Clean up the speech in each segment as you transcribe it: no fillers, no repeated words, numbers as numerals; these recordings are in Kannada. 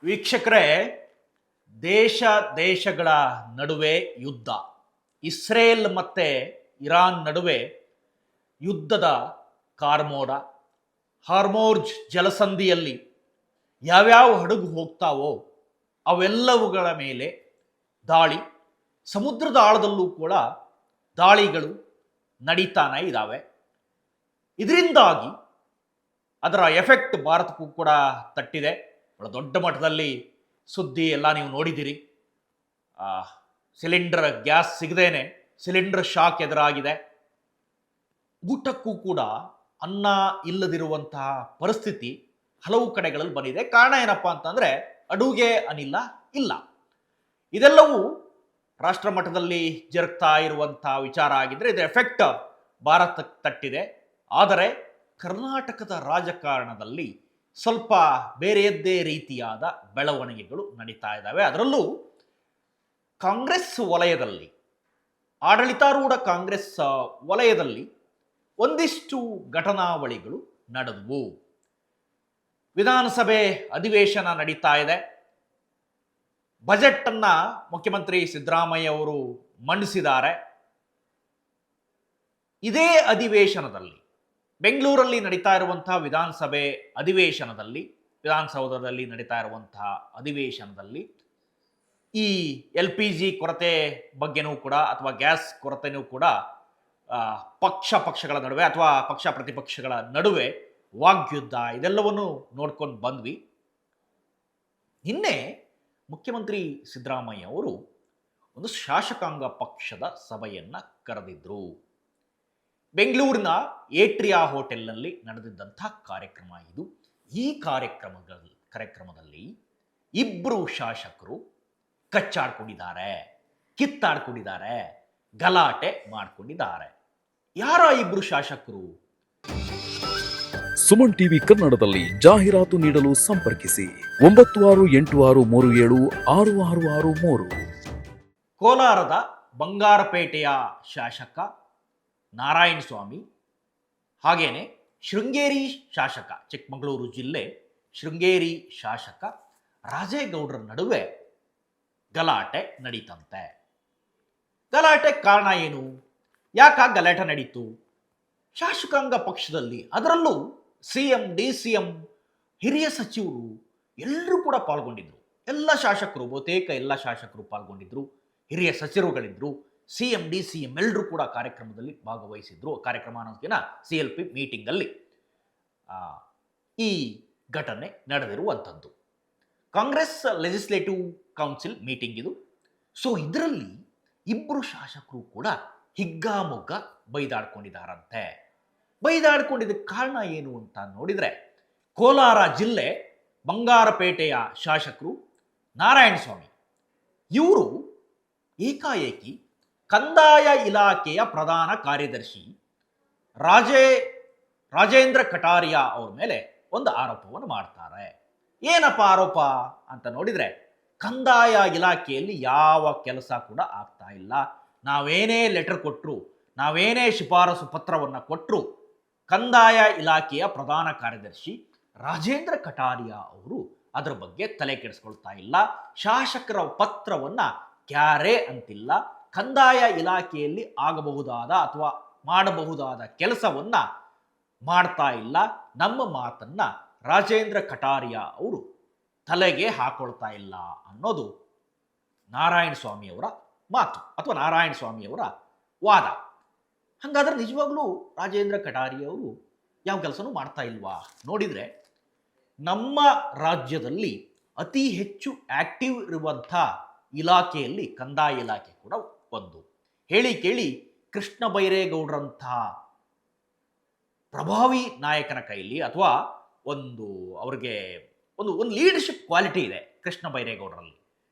ವೀಕ್ಷಕರೇ, ದೇಶ ದೇಶಗಳ ನಡುವೆ ಯುದ್ಧ. ಇಸ್ರೇಲ್ ಮತ್ತು ಇರಾನ್ ನಡುವೆ ಯುದ್ಧದ ಕಾರ್ಮೋಡ. ಹಾರ್ಮೋರ್ಜ್ ಜಲಸಂಧಿಯಲ್ಲಿ ಯಾವ್ಯಾವ ಹಡಗು ಹೋಗ್ತಾವೋ ಅವೆಲ್ಲವುಗಳ ಮೇಲೆ ದಾಳಿ. ಸಮುದ್ರದ ಆಳದಲ್ಲೂ ಕೂಡ ದಾಳಿಗಳು ನಡೀತಾನೆ ಇದ್ದಾವೆ. ಇದರಿಂದಾಗಿ ಅದರ ಎಫೆಕ್ಟ್ ಭಾರತಕ್ಕೂ ಕೂಡ ತಟ್ಟಿದೆ. ಬಹಳ ದೊಡ್ಡ ಮಟ್ಟದಲ್ಲಿ ಸುದ್ದಿ ಎಲ್ಲ ನೀವು ನೋಡಿದ್ದೀರಿ. ಸಿಲಿಂಡರ್ ಗ್ಯಾಸ್ ಸಿಗದೇನೆ ಸಿಲಿಂಡರ್ ಶಾಕ್ ಎದುರಾಗಿದೆ. ಊಟಕ್ಕೂ ಕೂಡ ಅನ್ನ ಇಲ್ಲದಿರುವಂತಹ ಪರಿಸ್ಥಿತಿ ಹಲವು ಕಡೆಗಳಲ್ಲಿ ಬಂದಿದೆ. ಕಾರಣ ಏನಪ್ಪಾ ಅಂತಂದರೆ ಅಡುಗೆ ಅನಿಲ ಇಲ್ಲ. ಇದೆಲ್ಲವೂ ರಾಷ್ಟ್ರ ಮಟ್ಟದಲ್ಲಿ ಜರುಗ್ತಾ ಇರುವಂತಹ ವಿಚಾರ ಆಗಿದ್ದರೆ ಇದರ ಎಫೆಕ್ಟ್ ಭಾರತಕ್ಕೆ ತಟ್ಟಿದೆ. ಆದರೆ ಕರ್ನಾಟಕದ ರಾಜಕಾರಣದಲ್ಲಿ ಸ್ವಲ್ಪ ಬೇರೆಯದ್ದೇ ರೀತಿಯಾದ ಬೆಳವಣಿಗೆಗಳು ನಡೀತಾ ಇದ್ದಾವೆ. ಅದರಲ್ಲೂ ಕಾಂಗ್ರೆಸ್ ವಲಯದಲ್ಲಿ, ಆಡಳಿತಾರೂಢ ಕಾಂಗ್ರೆಸ್ ವಲಯದಲ್ಲಿ ಒಂದಿಷ್ಟು ಘಟನಾವಳಿಗಳು ನಡೆದವು. ವಿಧಾನಸಭೆ ಅಧಿವೇಶನ ನಡೀತಾ ಇದೆ. ಬಜೆಟ್ ಅನ್ನ ಮುಖ್ಯಮಂತ್ರಿ ಸಿದ್ದರಾಮಯ್ಯ ಅವರು ಮಂಡಿಸಿದ್ದಾರೆ. ಇದೇ ಅಧಿವೇಶನದಲ್ಲಿ, ಬೆಂಗಳೂರಲ್ಲಿ ನಡೀತಾ ಇರುವಂತಹ ವಿಧಾನಸಭೆ ಅಧಿವೇಶನದಲ್ಲಿ, ವಿಧಾನಸೌಧದಲ್ಲಿ ನಡೀತಾ ಇರುವಂತಹ ಅಧಿವೇಶನದಲ್ಲಿ ಈ LPG ಕೊರತೆ ಬಗ್ಗೆನೂ ಕೂಡ ಅಥವಾ ಗ್ಯಾಸ್ ಕೊರತೆನೂ ಕೂಡ ಪಕ್ಷಗಳ ನಡುವೆ ಅಥವಾ ಪಕ್ಷ ಪ್ರತಿಪಕ್ಷಗಳ ನಡುವೆ ವಾಗ್ಯುದ್ಧ ಇದೆಲ್ಲವನ್ನು ನೋಡ್ಕೊಂಡು ಬಂದ್ವಿ. ನಿನ್ನೆ ಮುಖ್ಯಮಂತ್ರಿ ಸಿದ್ದರಾಮಯ್ಯ ಅವರು ಒಂದು ಶಾಸಕಾಂಗ ಪಕ್ಷದ ಸಭೆಯನ್ನು ಕರೆದಿದ್ರು. ಬೆಂಗಳೂರಿನ ಏಟ್ರಿಯಾ ಹೋಟೆಲ್ನಲ್ಲಿ ನಡೆದಿದ್ದಂಥ ಕಾರ್ಯಕ್ರಮ ಇದು. ಈ ಕಾರ್ಯಕ್ರಮದಲ್ಲಿ ಇಬ್ಬರು ಶಾಸಕರು ಕಚ್ಚಾಡ್ಕೊಂಡಿದ್ದಾರೆ, ಕಿತ್ತಾಡ್ಕೊಂಡಿದ್ದಾರೆ, ಗಲಾಟೆ ಮಾಡ್ಕೊಂಡಿದ್ದಾರೆ. ಯಾರ ಇಬ್ಬರು ಶಾಸಕರು? ಸುಮನ್ ಟಿವಿ ಕನ್ನಡದಲ್ಲಿ ಜಾಹೀರಾತು ನೀಡಲು ಸಂಪರ್ಕಿಸಿ 9686376663. ಕೋಲಾರದ ಬಂಗಾರಪೇಟೆಯ ಶಾಸಕ ನಾರಾಯಣ ಸ್ವಾಮಿ, ಹಾಗೇನೆ ಶೃಂಗೇರಿ ಶಾಸಕ, ಚಿಕ್ಕಮಗಳೂರು ಜಿಲ್ಲೆ ಶೃಂಗೇರಿ ಶಾಸಕ ರಾಜೇಗೌಡರ ನಡುವೆ ಗಲಾಟೆ ನಡೀತಂತೆ. ಗಲಾಟೆ ಕಾರಣ ಏನು? ಯಾಕಾಗ ಗಲಾಟೆ ನಡೀತು? ಶಾಸಕಾಂಗ ಪಕ್ಷದಲ್ಲಿ, ಅದರಲ್ಲೂ CM, DCM, ಹಿರಿಯ ಸಚಿವರು ಎಲ್ಲರೂ ಕೂಡ ಪಾಲ್ಗೊಂಡಿದ್ರು. ಎಲ್ಲ ಶಾಸಕರು, ಬಹುತೇಕ ಎಲ್ಲ ಶಾಸಕರು ಪಾಲ್ಗೊಂಡಿದ್ರು. ಹಿರಿಯ ಸಚಿವರುಗಳಿದ್ರು. CM, DCM ಎಲ್ಲರೂ ಕೂಡ ಕಾರ್ಯಕ್ರಮದಲ್ಲಿ ಭಾಗವಹಿಸಿದ್ರು. ಕಾರ್ಯಕ್ರಮ ಅನ್ನೋದಕ್ಕಿಂತ CLP ಮೀಟಿಂಗಲ್ಲಿ ಈ ಘಟನೆ ನಡೆದಿರುವಂಥದ್ದು. ಕಾಂಗ್ರೆಸ್ ಲೆಜಿಸ್ಲೇಟಿವ್ ಕೌನ್ಸಿಲ್ ಮೀಟಿಂಗ್ ಇದು. ಸೊ ಇದರಲ್ಲಿ ಇಬ್ಬರು ಶಾಸಕರು ಕೂಡ ಹಿಗ್ಗಾಮುಗ್ಗ ಬೈದಾಡ್ಕೊಂಡಿದ್ದಾರಂತೆ. ಬೈದಾಡ್ಕೊಂಡಿದ್ದಕ್ಕೆ ಕಾರಣ ಏನು ಅಂತ ನೋಡಿದರೆ, ಕೋಲಾರ ಜಿಲ್ಲೆ ಬಂಗಾರಪೇಟೆಯ ಶಾಸಕರು ನಾರಾಯಣ ಸ್ವಾಮಿ ಇವರು ಏಕಾಏಕಿ ಕಂದಾಯ ಇಲಾಖೆಯ ಪ್ರಧಾನ ಕಾರ್ಯದರ್ಶಿ ರಾಜೇಂದ್ರ ಕಟಾರಿಯಾ ಅವ್ರ ಮೇಲೆ ಒಂದು ಆರೋಪವನ್ನು ಮಾಡ್ತಾರೆ. ಏನಪ್ಪ ಆರೋಪ ಅಂತ ನೋಡಿದರೆ, ಕಂದಾಯ ಇಲಾಖೆಯಲ್ಲಿ ಯಾವ ಕೆಲಸ ಕೂಡ ಆಗ್ತಾ ಇಲ್ಲ. ನಾವೇನೇ ಲೆಟರ್ ಕೊಟ್ಟರು, ನಾವೇನೇ ಶಿಫಾರಸು ಪತ್ರವನ್ನು ಕೊಟ್ಟರು, ಕಂದಾಯ ಇಲಾಖೆಯ ಪ್ರಧಾನ ಕಾರ್ಯದರ್ಶಿ ರಾಜೇಂದ್ರ ಕಟಾರಿಯಾ ಅವರು ಅದರ ಬಗ್ಗೆ ತಲೆ ಕೆಡಿಸ್ಕೊಳ್ತಾ ಇಲ್ಲ. ಶಾಸಕರ ಪತ್ರವನ್ನು ಕ್ಯಾರೆ ಅಂತಿಲ್ಲ. ಕಂದಾಯ ಇಲಾಖೆಯಲ್ಲಿ ಆಗಬಹುದಾದ ಅಥವಾ ಮಾಡಬಹುದಾದ ಕೆಲಸವನ್ನು ಮಾಡ್ತಾ ಇಲ್ಲ. ನಮ್ಮ ಮಾತನ್ನ ರಾಜೇಂದ್ರ ಕಟಾರಿಯಾ ಅವರು ತಲೆಗೆ ಹಾಕೊಳ್ತಾ ಇಲ್ಲ ಅನ್ನೋದು ನಾರಾಯಣ ಸ್ವಾಮಿಯವರ ಮಾತು ಅಥವಾ ನಾರಾಯಣ ಸ್ವಾಮಿಯವರ ವಾದ. ಹಾಗಾದ್ರೆ ನಿಜವಾಗ್ಲೂ ರಾಜೇಂದ್ರ ಕಟಾರಿಯಾ ಅವರು ಯಾವ ಕೆಲಸನೂ ಮಾಡ್ತಾ ಇಲ್ವಾ? ನೋಡಿದರೆ ನಮ್ಮ ರಾಜ್ಯದಲ್ಲಿ ಅತಿ ಹೆಚ್ಚು ಆಕ್ಟಿವ್ ಇರುವಂಥ ಇಲಾಖೆಯಲ್ಲಿ ಕಂದಾಯ ಇಲಾಖೆ ಕೂಡ ಒಂದು. ಹೇಳಿ ಕೇಳಿ ಕೃಷ್ಣ ಬೈರೇಗೌಡರಂಥ ಪ್ರಭಾವಿ ನಾಯಕನ ಕೈಲಿ ಅಥವಾ ಅವ್ರಿಗೆ ಒಂದು ಲೀಡರ್ಶಿಪ್ ಕ್ವಾಲಿಟಿ ಇದೆ ಕೃಷ್ಣ ಬೈರೇಗೌಡರಲ್ಲಿ.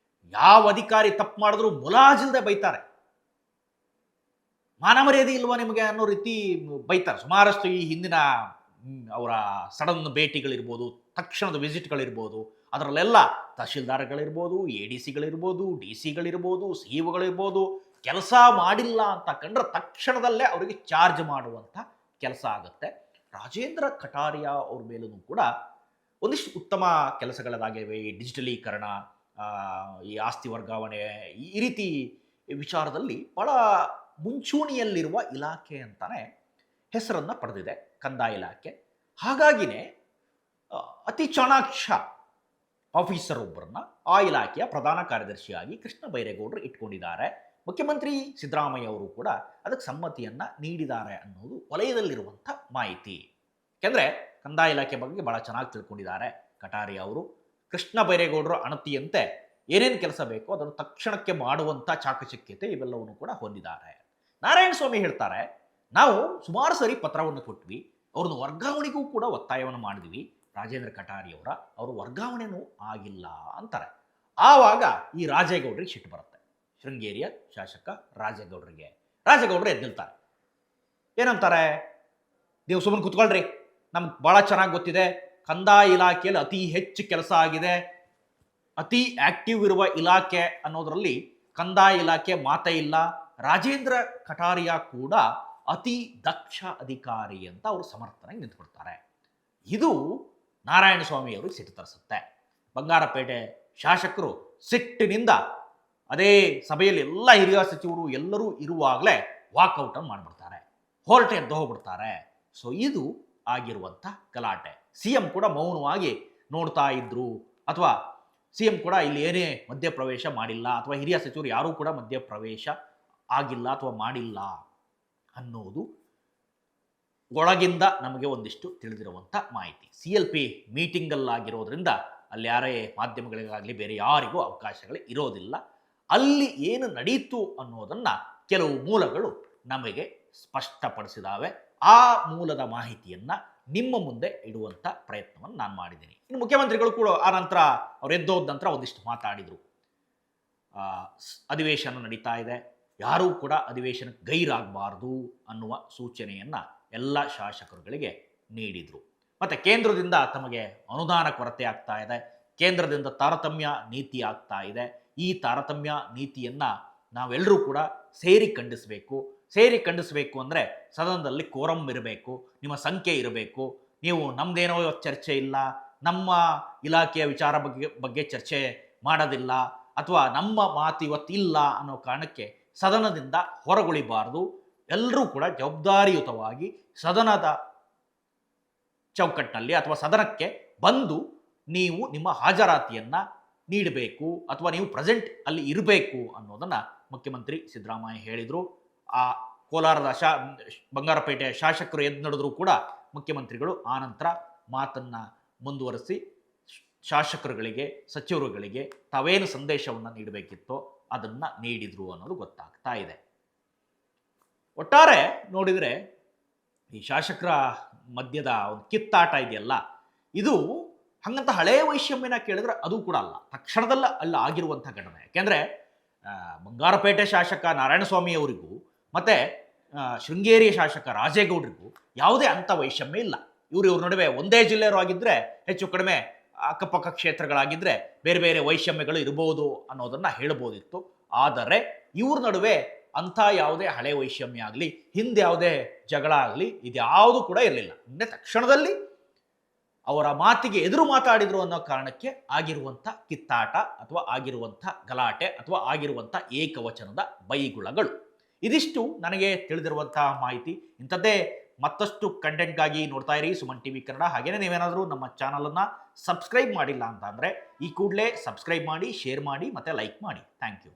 ಯಾವ ಅಧಿಕಾರಿ ತಪ್ಪು ಮಾಡಿದ್ರು ಮುಲಾಜಿಲ್ಲದೆ ಬೈತಾರೆ. ಮಾನ ಮರ್ಯಾದೆ ಇಲ್ವಾ ನಿಮಗೆ ಅನ್ನೋ ರೀತಿ ಬೈತಾರೆ. ಸುಮಾರಷ್ಟು ಈ ಹಿಂದಿನ ಅವರ ಸಡನ್ ಭೇಟಿಗಳಿರ್ಬೋದು, ತಕ್ಷಣದ ವಿಸಿಟ್ಗಳಿರ್ಬೋದು, ಅದರಲ್ಲೆಲ್ಲ ತಹಶೀಲ್ದಾರ್ಗಳಿರ್ಬೋದು, ADCಗಳಿರ್ಬೋದು, DC ಗಳಿರ್ಬೋದು, CEOಗಳಿರ್ಬೋದು, ಕೆಲಸ ಮಾಡಿಲ್ಲ ಅಂತ ಕಂಡ್ರೆ ತಕ್ಷಣದಲ್ಲೇ ಅವರಿಗೆ ಚಾರ್ಜ್ ಮಾಡುವಂಥ ಕೆಲಸ ಆಗುತ್ತೆ. ರಾಜೇಂದ್ರ ಕಟಾರಿಯಾ ಅವ್ರ ಮೇಲೂ ಕೂಡ ಒಂದಿಷ್ಟು ಉತ್ತಮ ಕೆಲಸಗಳಾಗಿವೆ. ಈ ಡಿಜಿಟಲೀಕರಣ, ಆ, ಈ ಆಸ್ತಿ ವರ್ಗಾವಣೆ, ಈ ರೀತಿ ವಿಚಾರದಲ್ಲಿ ಬಹಳ ಮುಂಚೂಣಿಯಲ್ಲಿರುವ ಇಲಾಖೆ ಅಂತಾನೆ ಹೆಸರನ್ನು ಪಡೆದಿದೆ ಕಂದಾಯ ಇಲಾಖೆ. ಹಾಗಾಗಿನೇ ಆ, ಅತಿ ಚಾಣಾಕ್ಷ ಆಫೀಸರ್ ಒಬ್ಬರನ್ನ ಆ ಇಲಾಖೆಯ ಪ್ರಧಾನ ಕಾರ್ಯದರ್ಶಿಯಾಗಿ ಕೃಷ್ಣ ಬೈರೇಗೌಡರು ಇಟ್ಕೊಂಡಿದ್ದಾರೆ. ಮುಖ್ಯಮಂತ್ರಿ ಸಿದ್ದರಾಮಯ್ಯ ಅವರು ಕೂಡ ಅದಕ್ಕೆ ಸಮ್ಮತಿಯನ್ನ ನೀಡಿದ್ದಾರೆ ಅನ್ನೋದು ವಲಯದಲ್ಲಿರುವಂಥ ಮಾಹಿತಿ. ಯಾಕೆಂದ್ರೆ ಕಂದಾಯ ಇಲಾಖೆ ಬಗ್ಗೆ ಬಹಳ ಚೆನ್ನಾಗಿ ತಿಳ್ಕೊಂಡಿದ್ದಾರೆ ಕಟಾರಿ ಅವರು. ಕೃಷ್ಣ ಬೈರೇಗೌಡರು ಅಣತಿಯಂತೆ ಏನೇನು ಕೆಲಸ ಬೇಕೋ ಅದನ್ನು ತಕ್ಷಣಕ್ಕೆ ಮಾಡುವಂಥ ಚಾಕಚಕ್ಯತೆ ಇವೆಲ್ಲವನ್ನು ಕೂಡ ಹೊಂದಿದ್ದಾರೆ. ನಾರಾಯಣ ಸ್ವಾಮಿ ಹೇಳ್ತಾರೆ, ನಾವು ಸುಮಾರು ಸರಿ ಪತ್ರವನ್ನು ಕೊಟ್ವಿ, ಅವ್ರನ್ನ ವರ್ಗಾವಣೆಗೂ ಕೂಡ ಒತ್ತಾಯವನ್ನು ಮಾಡಿದ್ವಿ. ರಾಜೇಂದ್ರ ಕಟಾರಿ ಅವ್ರ ವರ್ಗಾವಣೆನೂ ಆಗಿಲ್ಲ ಅಂತಾರೆ. ಆವಾಗ ಈ ರಾಜೇಗೌಡರಿಗೆ ಸಿಟ್ಟು ಬರುತ್ತೆ. ಶೃಂಗೇರಿಯ ಶಾಸಕ ರಾಜೇಗೌಡರು ಎದ್ದಿಲ್ತಾರೆ. ಏನಂತಾರೆ, ನೀವು ಸುಮ್ಮನೆ ಕುತ್ಕೊಳ್ರಿ, ನಮ್ಗೆ ಭಾಳ ಚೆನ್ನಾಗಿ ಗೊತ್ತಿದೆ ಕಂದಾಯ ಇಲಾಖೆಯಲ್ಲಿ ಅತಿ ಹೆಚ್ಚು ಕೆಲಸ ಆಗಿದೆ, ಅತಿ ಆಕ್ಟಿವ್ ಇರುವ ಇಲಾಖೆ ಅನ್ನೋದರಲ್ಲಿ ಕಂದಾಯ ಇಲಾಖೆ ಮಾತೇ ಇಲ್ಲ. ರಾಜೇಂದ್ರ ಕಟಾರಿಯ ಕೂಡ ಅತಿ ದಕ್ಷ ಅಧಿಕಾರಿ ಅಂತ ಅವರು ಸಮರ್ಥನಾಗಿ ನಿಂತ್ಕೊಳ್ತಾರೆ. ಇದು ನಾರಾಯಣ ಸ್ವಾಮಿ ಅವರಿಗೆ ಸಿಟ್ಟು ತರಿಸುತ್ತೆ. ಬಂಗಾರಪೇಟೆ ಶಾಸಕರು ಸಿಟ್ಟಿನಿಂದ ಅದೇ ಸಭೆಯಲ್ಲಿ ಎಲ್ಲ ಹಿರಿಯ ಸಚಿವರು ಎಲ್ಲರೂ ಇರುವಾಗಲೇ ವಾಕೌಟ್ ಅನ್ನು ಮಾಡಿಬಿಡ್ತಾರೆ, ಹೊರಟೆ ಎದ್ದು ಹೋಗ್ಬಿಡ್ತಾರೆ. ಸೊ ಇದು ಆಗಿರುವಂಥ ಗಲಾಟೆ. ಸಿಎಂ ಕೂಡ ಮೌನವಾಗಿ ನೋಡ್ತಾ ಇದ್ರು, ಅಥವಾ ಸಿಎಂ ಕೂಡ ಇಲ್ಲಿ ಏನೇ ಮಧ್ಯಪ್ರವೇಶ ಮಾಡಿಲ್ಲ, ಅಥವಾ ಹಿರಿಯ ಸಚಿವರು ಯಾರೂ ಕೂಡ ಮಧ್ಯಪ್ರವೇಶ ಆಗಿಲ್ಲ ಅಥವಾ ಮಾಡಿಲ್ಲ ಅನ್ನೋದು ಒಳಗಿಂದ ನಮಗೆ ಒಂದಿಷ್ಟು ತಿಳಿದಿರುವಂಥ ಮಾಹಿತಿ. CLP ಮೀಟಿಂಗಲ್ಲಾಗಿರೋದ್ರಿಂದ ಅಲ್ಲಿ ಯಾರೇ ಮಾಧ್ಯಮಗಳಿಗಾಗಲಿ ಬೇರೆ ಯಾರಿಗೂ ಅವಕಾಶಗಳು ಇರೋದಿಲ್ಲ. ಅಲ್ಲಿ ಏನು ನಡೀತು ಅನ್ನೋದನ್ನು ಕೆಲವು ಮೂಲಗಳು ನಮಗೆ ಸ್ಪಷ್ಟಪಡಿಸಿದಾವೆ. ಆ ಮೂಲದ ಮಾಹಿತಿಯನ್ನು ನಿಮ್ಮ ಮುಂದೆ ಇಡುವಂಥ ಪ್ರಯತ್ನವನ್ನು ನಾನು ಮಾಡಿದ್ದೀನಿ. ಇನ್ನು ಮುಖ್ಯಮಂತ್ರಿಗಳು ಕೂಡ ಆ ನಂತರ ಅವ್ರು ಎದ್ದೋದ ನಂತರ ಒಂದಿಷ್ಟು ಮಾತಾಡಿದರು. ಅಧಿವೇಶನ ನಡೀತಾ ಇದೆ, ಯಾರೂ ಕೂಡ ಅಧಿವೇಶನಕ್ಕೆ ಗೈರಾಗಬಾರ್ದು ಅನ್ನುವ ಸೂಚನೆಯನ್ನು ಎಲ್ಲ ಶಾಸಕರುಗಳಿಗೆ ನೀಡಿದರು. ಮತ್ತು ಕೇಂದ್ರದಿಂದ ತಮಗೆ ಅನುದಾನ ಕೊರತೆ ಆಗ್ತಾ ಇದೆ, ಕೇಂದ್ರದಿಂದ ತಾರತಮ್ಯ ನೀತಿ ಆಗ್ತಾ ಇದೆ. ಈ ತಾರತಮ್ಯ ನೀತಿಯನ್ನು ನಾವೆಲ್ಲರೂ ಕೂಡ ಸೇರಿ ಖಂಡಿಸಬೇಕು ಅಂದರೆ ಸದನದಲ್ಲಿ ಕೋರಮ್ ಇರಬೇಕು, ನಿಮ್ಮ ಸಂಖ್ಯೆ ಇರಬೇಕು. ನೀವು ನಮ್ಮದೇನೋ ಇವತ್ತು ಚರ್ಚೆ ಇಲ್ಲ, ನಮ್ಮ ಇಲಾಖೆಯ ವಿಚಾರ ಬಗ್ಗೆ ಚರ್ಚೆ ಮಾಡೋದಿಲ್ಲ, ಅಥವಾ ನಮ್ಮ ಮಾತು ಇವತ್ತಿಲ್ಲ ಅನ್ನೋ ಕಾರಣಕ್ಕೆ ಸದನದಿಂದ ಹೊರಗುಳಿಬಾರ್ದು. ಎಲ್ಲರೂ ಕೂಡ ಜವಾಬ್ದಾರಿಯುತವಾಗಿ ಸದನದ ಚೌಕಟ್ಟಿನಲ್ಲಿ ಅಥವಾ ಸದನಕ್ಕೆ ಬಂದು ನೀವು ನಿಮ್ಮ ಹಾಜರಾತಿಯನ್ನು ನೀಡಬೇಕು, ಅಥವಾ ನೀವು ಪ್ರೆಸೆಂಟ್ ಅಲ್ಲಿ ಇರಬೇಕು ಅನ್ನೋದನ್ನು ಮುಖ್ಯಮಂತ್ರಿ ಸಿದ್ದರಾಮಯ್ಯ ಹೇಳಿದರು. ಆ ಕೋಲಾರದ ಬಂಗಾರಪೇಟೆ ಶಾಸಕರು ಎದ್ದು ನಡೆದರೂ ಕೂಡ ಮುಖ್ಯಮಂತ್ರಿಗಳು ಆನಂತರ ಮಾತನ್ನು ಮುಂದುವರಿಸಿ ಶಾಸಕರುಗಳಿಗೆ, ಸಚಿವರುಗಳಿಗೆ ತಾವೇನು ಸಂದೇಶವನ್ನು ನೀಡಬೇಕಿತ್ತೋ ಅದನ್ನು ನೀಡಿದರು ಅನ್ನೋದು ಗೊತ್ತಾಗ್ತಾ ಇದೆ. ಒಟ್ಟಾರೆ ನೋಡಿದರೆ ಈ ಶಾಸಕರ ಮಧ್ಯದ ಒಂದು ಕಿತ್ತಾಟ ಇದೆಯಲ್ಲ, ಇದು ಹಾಗಂತ ಹಳೆಯ ವೈಷಮ್ಯನ ಕೇಳಿದ್ರೆ ಅದು ಕೂಡ ಅಲ್ಲ, ತಕ್ಷಣದಲ್ಲ ಅಲ್ಲ ಆಗಿರುವಂಥ ಘಟನೆ. ಯಾಕೆಂದರೆ ಬಂಗಾರಪೇಟೆ ಶಾಸಕ ನಾರಾಯಣಸ್ವಾಮಿ ಅವರಿಗೂ ಮತ್ತು ಶೃಂಗೇರಿ ಶಾಸಕ ರಾಜೇಗೌಡರಿಗೂ ಯಾವುದೇ ಅಂಥ ವೈಷಮ್ಯ ಇಲ್ಲ. ಇವ್ರ ನಡುವೆ ಒಂದೇ ಜಿಲ್ಲೆಯವರು ಆಗಿದ್ದರೆ, ಹೆಚ್ಚು ಕಡಿಮೆ ಅಕ್ಕಪಕ್ಕ ಕ್ಷೇತ್ರಗಳಾಗಿದ್ದರೆ ಬೇರೆ ಬೇರೆ ವೈಷಮ್ಯಗಳು ಇರಬಹುದು ಅನ್ನೋದನ್ನು ಹೇಳ್ಬೋದಿತ್ತು. ಆದರೆ ಇವ್ರ ನಡುವೆ ಅಂಥ ಯಾವುದೇ ಹಳೆ ವೈಷಮ್ಯ ಆಗಲಿ, ಹಿಂದೆ ಯಾವುದೇ ಜಗಳ ಆಗಲಿ, ಇದ್ಯಾವುದು ಕೂಡ ಇರಲಿಲ್ಲ. ನಿನ್ನೆ ತಕ್ಷಣದಲ್ಲಿ ಅವರ ಮಾತಿಗೆ ಎದುರು ಮಾತಾಡಿದ್ರು ಅನ್ನೋ ಕಾರಣಕ್ಕೆ ಆಗಿರುವಂಥ ಕಿತ್ತಾಟ, ಅಥವಾ ಆಗಿರುವಂಥ ಗಲಾಟೆ, ಅಥವಾ ಆಗಿರುವಂಥ ಏಕವಚನದ ಬೈಗುಳಗಳು. ಇದಿಷ್ಟು ನನಗೆ ತಿಳಿದಿರುವಂಥ ಮಾಹಿತಿ. ಇಂಥದ್ದೇ ಮತ್ತಷ್ಟು ಕಂಟೆಂಟ್ಗಾಗಿ ನೋಡ್ತಾ ಇರಿ ಸುಮನ್ ಟಿವಿ ಕನ್ನಡ. ಹಾಗೆಯೇ ನೀವೇನಾದರೂ ನಮ್ಮ ಚಾನಲನ್ನು ಸಬ್ಸ್ಕ್ರೈಬ್ ಮಾಡಿಲ್ಲ ಅಂತ ಅಂದರೆ ಈ ಕೂಡಲೇ ಸಬ್ಸ್ಕ್ರೈಬ್ ಮಾಡಿ, ಶೇರ್ ಮಾಡಿ ಮತ್ತು ಲೈಕ್ ಮಾಡಿ. Thank you.